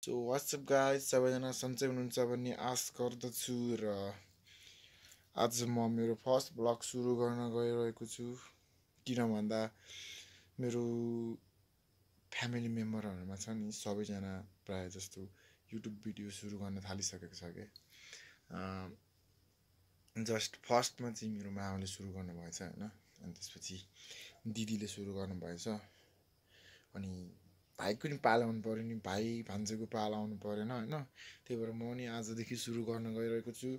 So what's up guys, सबैजना सन्चै हुनुहुन्छ भन्ने आश गर्दछु र आज म मेरो फर्स्ट ब्लग सुरु गर्न गइरहेको छु। किन भन्दा मेरो फ्यामिली मेम्बरहरूमा छ नि सबैजना प्रायः जस्तो युट्युब भिडियो सुरु गर्न थालिसकेको छ के। जस्ट फर्स्टमा चाहिँ मेरो मामाले सुरु गर्नुभएछ होइन, अनि त्यसपछि दिदीले सुरु गर्नुभएछ, अनि भाइको नि पाला आउनु पऱ्यो नि, भाइ भान्जेको पाला आउनु परेन होइन। त्यही भएर म नि आजदेखि सुरु गर्न गइरहेको छु।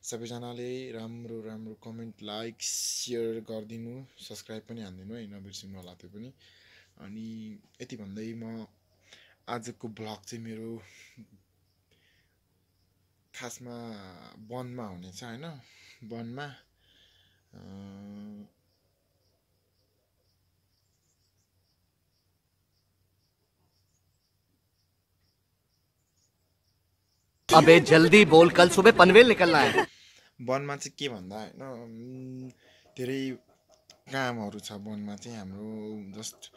सबैजनाले राम्रो राम्रो कमेन्ट, लाइक, सेयर गरिदिनु, सब्सक्राइब पनि हानिदिनु है, नबिर्सिनु होला त्यो पनि। अनि यति भन्दै म आजको ब्लग चाहिँ मेरो खासमा वनमा हुनेछ होइन। वनमा अबे जल्दी बोल, कल सुबह पनवेल निकलना है। वनमा चाहिँ के भन्दा होइन, धेरै कामहरू छ वनमा चाहिँ हाम्रो। जस्ट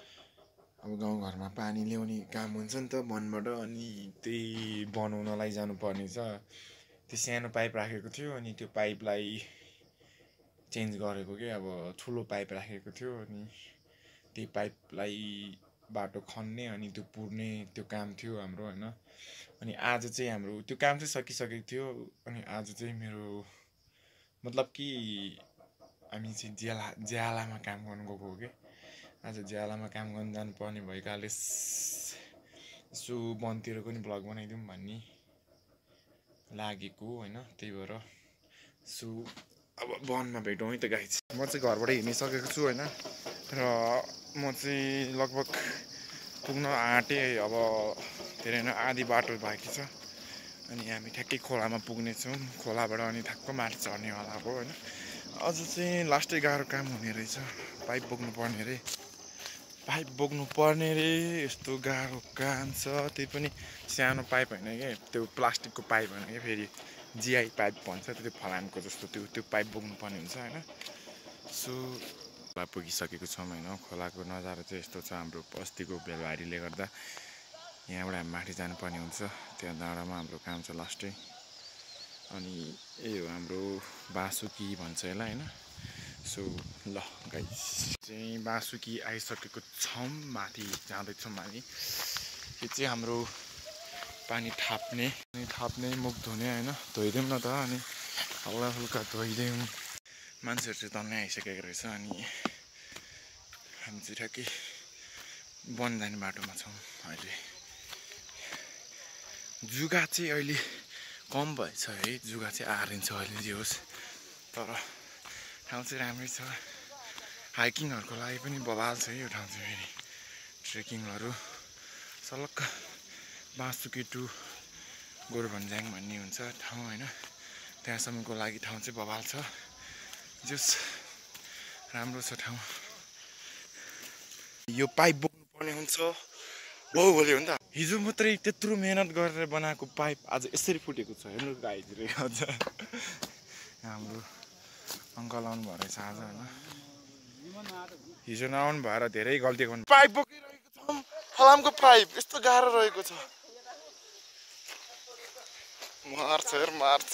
अब गाउँघरमा पानी ल्याउने काम हुन्छ नि त वनबाट, अनि त्यही बनाउनलाई जानुपर्ने छ। त्यो सानो पाइप राखेको थियो, अनि त्यो पाइपलाई चेन्ज गरेको के, अब ठुलो पाइप राखेको थियो, अनि त्यही पाइपलाई बाटो खन्ने अनि त्यो पुर्ने त्यो काम थियो हाम्रो होइन। अनि आज चाहिँ हाम्रो त्यो काम चाहिँ सकिसकेको थियो। अनि आज चाहिँ मेरो मतलब कि हामी चाहिँ ज्यालामा काम गर्नु गएको हो कि। आज ज्यालामा काम गर्नु जानुपर्ने भएकाले यसो वनतिर पनि भ्लग बनाइदिउँ भन्ने लागेको होइन। त्यही भएर सो अब वनमा भेटौँ है त गाइज। म चाहिँ घरबाट हिँडिसकेको छु होइन, र म चाहिँ लगभग पुग्न आँटेँ। अब धेरै नै आधी बाटो बाँकी छ, अनि हामी ठ्याक्कै खोलामा पुग्नेछौँ। खोलाबाट अनि ठ्याक्क माथि चढ्नेवाला हो होइन। अझ चाहिँ लास्टै गाह्रो काम हुने रहेछ, पाइप बोक्नु पर्ने रे, पाइप बोक्नु पर्ने रे। यस्तो गाह्रो काम छ, त्यही पनि सानो पाइप होइन क्या, त्यो प्लास्टिकको पाइप होइन क्या, फेरि जिआई पाइप भन्छ त्यो फलामको जस्तो, त्यो पाइप बोक्नु पर्ने हुन्छ होइन। सो खोला पुगिसकेको छौँ होइन। खोलाको नजारा चाहिँ यस्तो छ, हाम्रो बस्तीको बेलबारीले गर्दा यहाँबाट हामी माथि जानुपर्ने हुन्छ। त्यहाँ डाँडामा हाम्रो काम छ लास्टै। अनि यो हाम्रो बाँसुकी भन्छ यसलाई होइन। सो ल गाइस, चाहिँ बाँसुकी आइसकेको छौँ, माथि जाँदैछौँ हामी। यो चाहिँ हाम्रो पानी थाप्ने मुख धुने होइन। धोइदिउँ न त, अनि हल्का हल्का धोइदिउँ। मान्छेहरू चाहिँ तन्नै आइसकेको रहेछ, अनि हामी चाहिँ ठ्याक्कै वन जाने बाटोमा छौँ अहिले। जुगा चाहिँ अहिले कम भएछ है, जुगा चाहिँ आरिन्छ अहिले जे होस्, तर ठाउँ चाहिँ राम्रै छ। हाइकिङहरूको लागि पनि बवाल छ है यो ठाउँ चाहिँ। फेरि ट्रेकिङहरू सलक्क बाँसुकी टु गोरुबन्ज्याङ भन्ने हुन्छ ठाउँ होइन, त्यहाँसम्मको लागि ठाउँ चाहिँ बवाल छ। जस राम्रो छ ठाउँ। यो पाइप बोक्नु पर्ने हुन्छ बाहुबली हो नि त। हिजो मात्रै त्यत्रो मेहनत गरेर बनाएको पाइप आज यसरी फुटेको छ हेर्नु गाइज। अझ हाम्रो अङ्कल आउनु भयो रहेछ आज होइन। हिजो नआउनु भएर धेरै गल्ती गर्नु। पाइप बोकिरहेको छौँ, फलामको पाइप यस्तो गाह्रो रहेको छ, मार्छ यार मार्छ।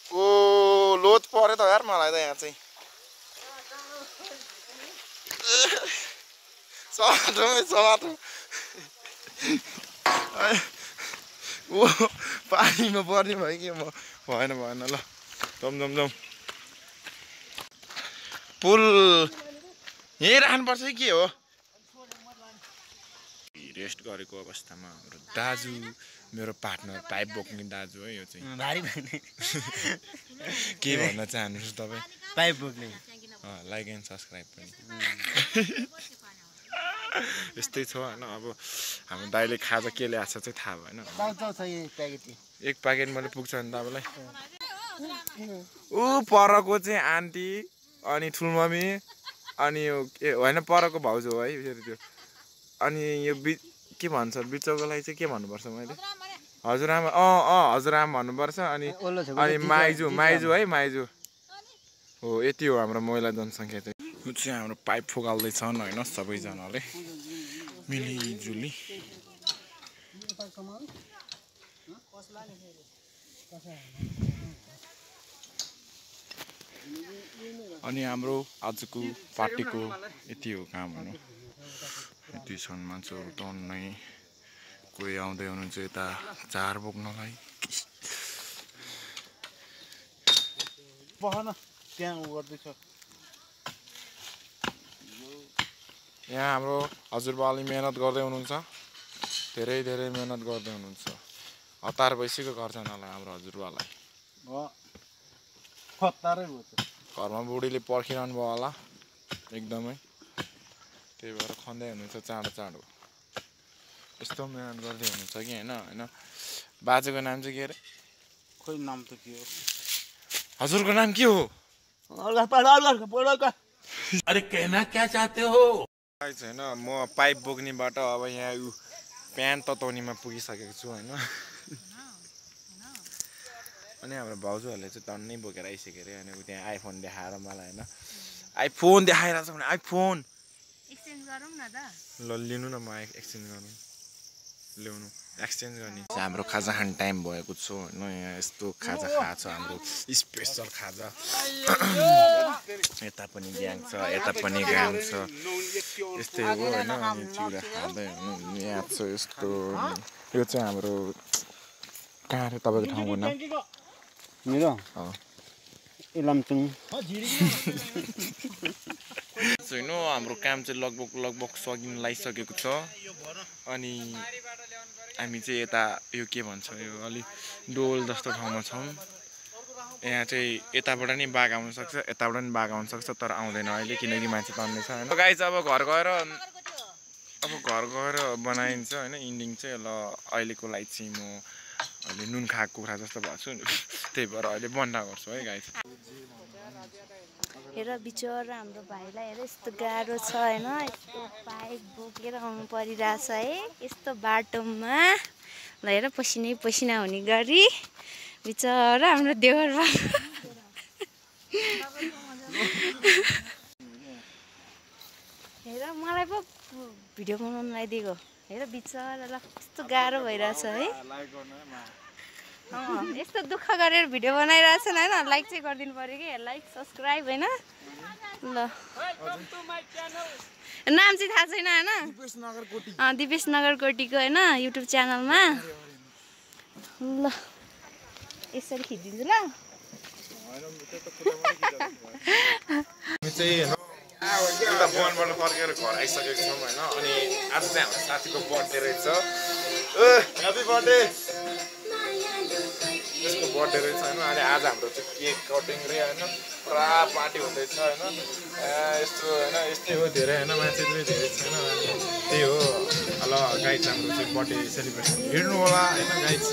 ओ लोड पऱ्यो त यार मलाई त यहाँ चाहिँ। समाटो ओ पानीमा पर्ने भयो कि म। भएन ल, जम पुल यहीँ राख्नुपर्छ कि के हो। रेस्ट गरेको अवस्थामा हाम्रो दाजु, मेरो पार्टनर पाइप बोक्ने दाजु है। यो चाहिँ भारी के भन्न चाहनुहुन्छ तपाईँ? पाइप बोक्ने लाइक एन्ड सब्सक्राइब पनि यस्तै छ होइन। अब हाम्रो दाइले खाजा के ल्याएको छ चाहिँ थाहा भएन। एक प्याकेट मैले पुग्छ नि तपाईँलाई। ऊ परको चाहिँ आन्टी, अनि ठुलमम्मी, अनि यो होइन परको भाउजू हो है फेरि त्यो। अनि यो के भन्छ बिचौकोलाई चाहिँ के भन्नुपर्छ मैले? हजुरआमा। हजुरआमा भन्नुपर्छ। अनि माइजू है, माइजू हो। यति हो हाम्रो महिला जनसङ्ख्या चाहिँ। यो चाहिँ हाम्रो पाइप फुकाल्दैछन् होइन सबैजनाले मिलिजुली। अनि हाम्रो आजको पार्टीको यति हो काम हुनु यति छन् मान्छेहरू टन्नै कोही आउँदै हुनुहुन्छ यता चार बोक्नलाई यहाँ हाम्रो हजुरबाले मेहनत गर्दै हुनुहुन्छ धेरै धेरै मेहनत गर्दै हुनुहुन्छ हतार भइसक्यो घर जानलाई हाम्रो हजुरबालाई घरमा बुढीले पर्खिरहनु भयो होला एकदमै त्यही भएर खन्दै हुनुहुन्छ चाँडो चाँडो यस्तो मेहनत गर्दै हुनुहुन्छ कि होइन बाजेको नाम चाहिँ के अरे खोइ नाम त के हो हजुरको नाम के हो अरे कहना क्या चाहते हो होइन म पाइप बोक्नेबाट अब यहाँ प्यान्ट तताउनेमा पुगिसकेको छु होइन अनि हाम्रो भाउजूहरूले चाहिँ टन्नै बोकेर आइसक्यो अरे अनि त्यहाँ आइफोन देखाएर मलाई होइन आइफोन देखाइरहेको छ भने आइफोन एक्सचेन्ज गरौँ न त ल लिनु न म एक्सचेन्ज गर्नु ल्याउनु एक्सचेन्ज गर्ने हाम्रो खाजा खाने टाइम भएको छ होइन यहाँ यस्तो खाजा खाएको छ हाम्रो स्पेसल खाजा यता पनि ग्याङ छ यता पनि ग्याङ छ यस्तै हो होइन अनि चिउरा खाँदै हुनु यहाँ छ यस्तो यो चाहिँ हाम्रो कहाँ अरे तपाईँको ठाउँको नाम मेरो इलामचुङ होइन हाम्रो काम चाहिँ लगभग सकिन लागिसकेको छ अनि हामी चाहिँ यता यो के भन्छ यो अलिक डोल जस्तो ठाउँमा छौँ यहाँ चाहिँ यताबाट नि बाघ आउन सक्छ यताबाट नि बाघ आउन सक्छ तर आउँदैन अहिले किनकि मान्छे तन्ने छ होइन गाई चाहिँ अब घर गएर बनाइन्छ होइन इन्डिङ चाहिँ ल अहिलेको लागि चाहिँ म अहिले नुन खाएको कुखुरा जस्तो भएको छु त्यही भएर अहिले बन्दा गर्छु है गाई हेर बिचरा हाम्रो भाइलाई हेर यस्तो गाह्रो छ होइन यस्तो पाइप बोकेर आउनु परिरहेछ है यस्तो बाटोमा ल हेर पसिना हुने गरी बिचरा हाम्रो देवर हेर मलाई पो भिडियो बनाउनुलाई दिएको हेर बिचरालाई कस्तो गाह्रो भइरहेछ है यस्तो दुःख गरेर भिडियो बनाइरहेछ होइन लाइक चाहिँ गरिदिनु पऱ्यो कि लाइक सब्सक्राइब होइन ल नाम चाहिँ थाहा छैन होइन दिपेश नगरकोटीको होइन युट्युब च्यानलमा ल यसरी खिचिदिन्छु ल एउटा वनबाट फर्केर घर आइसकेको छौँ होइन अनि आज चाहिँ हाम्रो साथीको बर्थडे रहेछ ह्याप्पी बर्थडे त्यसको बर्थडे रहेछ होइन अनि आज हाम्रो चाहिँ केक कटिङ रे होइन पुरा पार्टी हुँदैछ होइन यस्तो होइन यस्तै हो धेरै होइन मान्छे चाहिँ धेरै छैन अनि त्यही हो ल गाइज हाम्रो चाहिँ बर्थडे सेलिब्रेसन हेर्नु होला होइन गाइज